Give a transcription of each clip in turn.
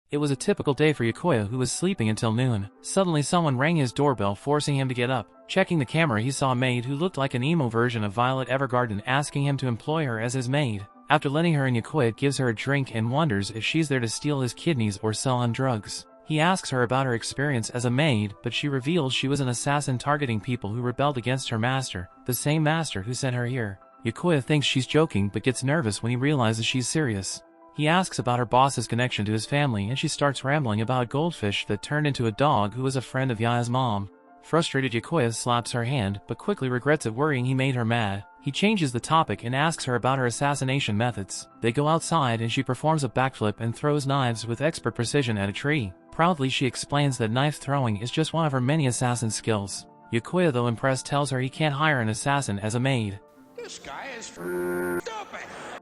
It was a typical day for Yokoya, who was sleeping until noon. Suddenly someone rang his doorbell, forcing him to get up. Checking the camera, he saw a maid who looked like an emo version of Violet Evergarden, asking him to employ her as his maid. After letting her in, Yokoya gives her a drink and wonders if she's there to steal his kidneys or sell on drugs. He asks her about her experience as a maid, but she reveals she was an assassin targeting people who rebelled against her master, the same master who sent her here. Yokoya thinks she's joking but gets nervous when he realizes she's serious. He asks about her boss's connection to his family, and she starts rambling about a goldfish that turned into a dog who was a friend of Yaya's mom. Frustrated, Yokoya slaps her hand, but quickly regrets it, worrying he made her mad. He changes the topic and asks her about her assassination methods. They go outside and she performs a backflip and throws knives with expert precision at a tree. Proudly, she explains that knife throwing is just one of her many assassin skills. Yokoya, though impressed, tells her he can't hire an assassin as a maid. This guy is stupid.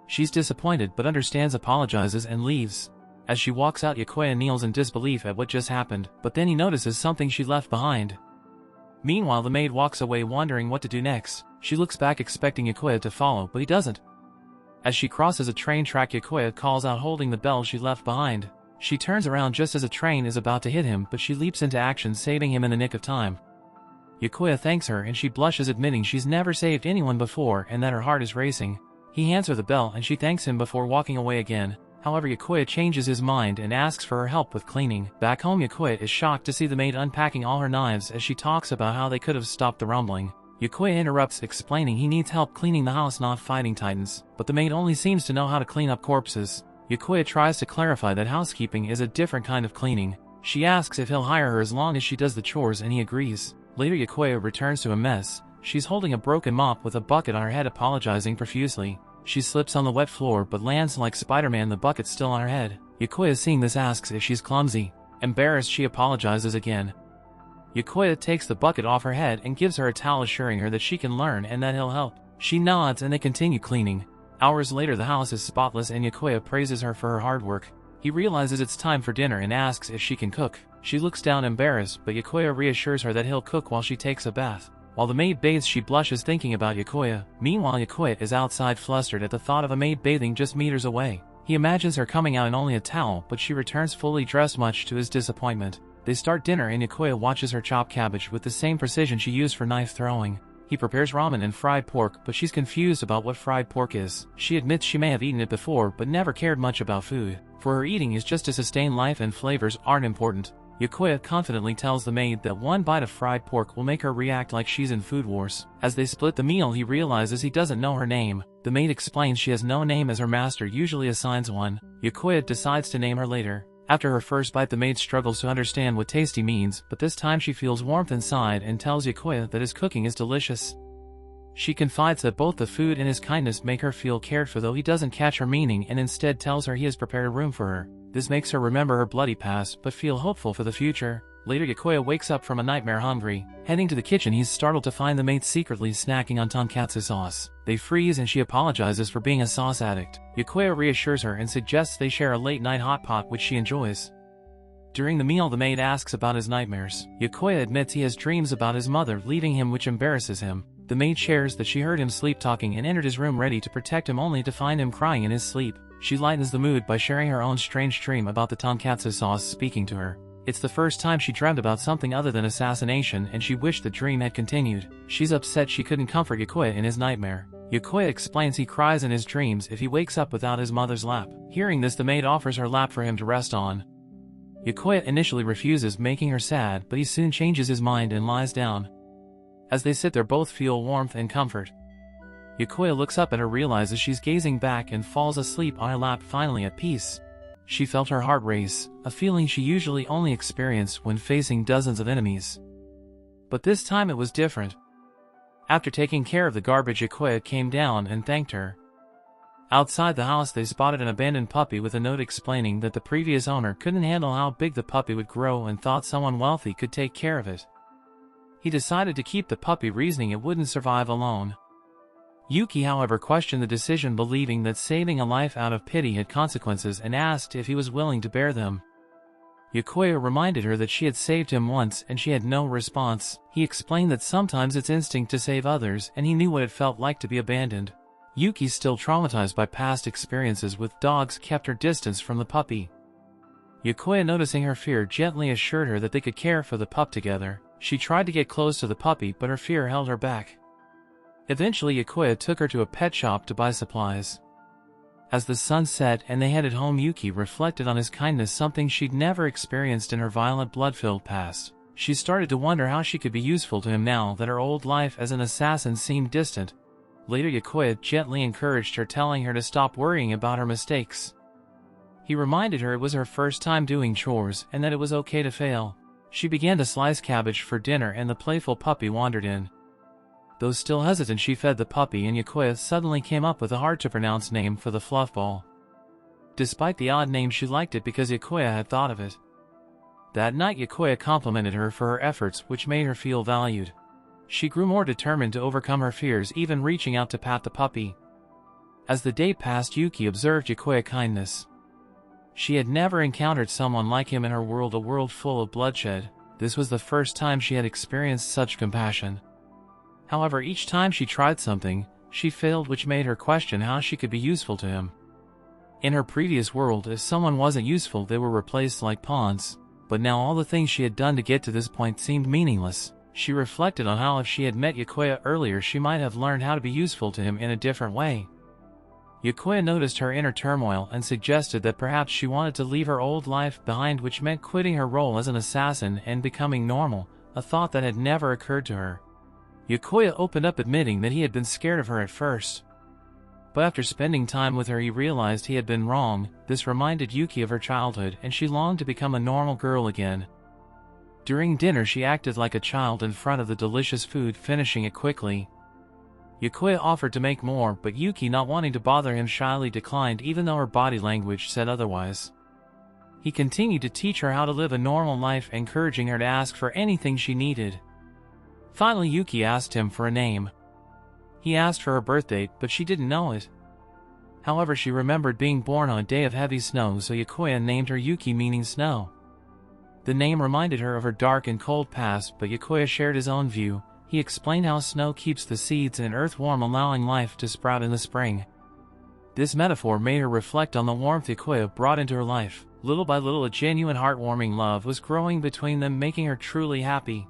She's disappointed but understands, apologizes, and leaves. As she walks out, Yokoya kneels in disbelief at what just happened, but then he notices something she left behind. Meanwhile, the maid walks away, wondering what to do next. She looks back, expecting Yokoya to follow, but he doesn't. As she crosses a train track, Yokoya calls out, holding the bell she left behind. She turns around just as a train is about to hit him, but she leaps into action, saving him in the nick of time. Yokoya thanks her and she blushes, admitting she's never saved anyone before and that her heart is racing. He hands her the bell and she thanks him before walking away again. However, Yokoya changes his mind and asks for her help with cleaning. Back home, Yokoya is shocked to see the maid unpacking all her knives as she talks about how they could have stopped the rumbling. Yokoya interrupts, explaining he needs help cleaning the house, not fighting titans, but the maid only seems to know how to clean up corpses. Yokoya tries to clarify that housekeeping is a different kind of cleaning. She asks if he'll hire her as long as she does the chores, and he agrees. Later, Yokoya returns to a mess. She's holding a broken mop with a bucket on her head, apologizing profusely. She slips on the wet floor but lands like Spider-Man, the bucket still on her head. Yokoya, seeing this, asks if she's clumsy. Embarrassed, she apologizes again. Yokoya takes the bucket off her head and gives her a towel, assuring her that she can learn and that he'll help. She nods and they continue cleaning. Hours later, the house is spotless and Yokoya praises her for her hard work. He realizes it's time for dinner and asks if she can cook. She looks down, embarrassed, but Yokoya reassures her that he'll cook while she takes a bath. While the maid bathes, she blushes, thinking about Yokoya. Meanwhile, Yokoya is outside, flustered at the thought of a maid bathing just meters away. He imagines her coming out in only a towel, but she returns fully dressed, much to his disappointment. They start dinner and Yokoya watches her chop cabbage with the same precision she used for knife throwing. He prepares ramen and fried pork, but she's confused about what fried pork is. She admits she may have eaten it before but never cared much about food. For her, eating is just to sustain life and flavors aren't important. Yokoya confidently tells the maid that one bite of fried pork will make her react like she's in Food Wars. As they split the meal, he realizes he doesn't know her name. The maid explains she has no name, as her master usually assigns one. Yokoya decides to name her later. After her first bite, the maid struggles to understand what tasty means, but this time she feels warmth inside and tells Yokoya that his cooking is delicious. She confides that both the food and his kindness make her feel cared for, though he doesn't catch her meaning and instead tells her he has prepared a room for her. This makes her remember her bloody past but feel hopeful for the future. Later, Yokoya wakes up from a nightmare hungry. Heading to the kitchen, he's startled to find the maid secretly snacking on tonkatsu sauce. They freeze and she apologizes for being a sauce addict. Yokoya reassures her and suggests they share a late-night hot pot, which she enjoys. During the meal, the maid asks about his nightmares. Yokoya admits he has dreams about his mother leaving him, which embarrasses him. The maid shares that she heard him sleep-talking and entered his room ready to protect him, only to find him crying in his sleep. She lightens the mood by sharing her own strange dream about the tonkatsu sauce speaking to her. It's the first time she dreamt about something other than assassination, and she wished the dream had continued. She's upset she couldn't comfort Yokoya in his nightmare. Yokoya explains he cries in his dreams if he wakes up without his mother's lap. Hearing this, the maid offers her lap for him to rest on. Yokoya initially refuses, making her sad, but he soon changes his mind and lies down. As they sit there, both feel warmth and comfort. Yokoya looks up at her, realizes she's gazing back, and falls asleep on her lap, finally at peace. She felt her heart race, a feeling she usually only experienced when facing dozens of enemies. But this time it was different. After taking care of the garbage, Yokoya came down and thanked her. Outside the house, they spotted an abandoned puppy with a note explaining that the previous owner couldn't handle how big the puppy would grow and thought someone wealthy could take care of it. He decided to keep the puppy, reasoning it wouldn't survive alone. Yuki, however, questioned the decision, believing that saving a life out of pity had consequences, and asked if he was willing to bear them. Yokoya reminded her that she had saved him once and she had no response. He explained that sometimes it's instinct to save others, and he knew what it felt like to be abandoned. Yuki, still traumatized by past experiences with dogs, kept her distance from the puppy. Yokoya, noticing her fear, gently assured her that they could care for the pup together. She tried to get close to the puppy, but her fear held her back. Eventually, Yokoya took her to a pet shop to buy supplies. As the sun set and they headed home, Yuki reflected on his kindness, something she'd never experienced in her violent, blood-filled past. She started to wonder how she could be useful to him now that her old life as an assassin seemed distant. Later, Yokoya gently encouraged her, telling her to stop worrying about her mistakes. He reminded her it was her first time doing chores and that it was okay to fail. She began to slice cabbage for dinner and the playful puppy wandered in. Though still hesitant, she fed the puppy and Yokoya suddenly came up with a hard-to-pronounce name for the fluff ball. Despite the odd name, she liked it because Yokoya had thought of it. That night, Yokoya complimented her for her efforts, which made her feel valued. She grew more determined to overcome her fears, even reaching out to pat the puppy. As the day passed, Yuki observed Yokoya's kindness. She had never encountered someone like him in her world, a world full of bloodshed. This was the first time she had experienced such compassion. However, each time she tried something, she failed, which made her question how she could be useful to him. In her previous world, if someone wasn't useful, they were replaced like pawns. But now all the things she had done to get to this point seemed meaningless. She reflected on how if she had met Yokoya earlier, she might have learned how to be useful to him in a different way. Yokoya noticed her inner turmoil and suggested that perhaps she wanted to leave her old life behind, which meant quitting her role as an assassin and becoming normal, a thought that had never occurred to her. Yokoya opened up, admitting that he had been scared of her at first. But after spending time with her, he realized he had been wrong. This reminded Yuki of her childhood, and she longed to become a normal girl again. During dinner, she acted like a child in front of the delicious food, finishing it quickly. Yokoya offered to make more, but Yuki, not wanting to bother him, shyly declined, even though her body language said otherwise. He continued to teach her how to live a normal life, encouraging her to ask for anything she needed. Finally, Yuki asked him for a name. He asked for her birth date, but she didn't know it. However, she remembered being born on a day of heavy snow, so Yokoya named her Yuki, meaning snow. The name reminded her of her dark and cold past, but Yokoya shared his own view. He explained how snow keeps the seeds and earth warm, allowing life to sprout in the spring. This metaphor made her reflect on the warmth Yokoya brought into her life. Little by little, a genuine, heartwarming love was growing between them, making her truly happy.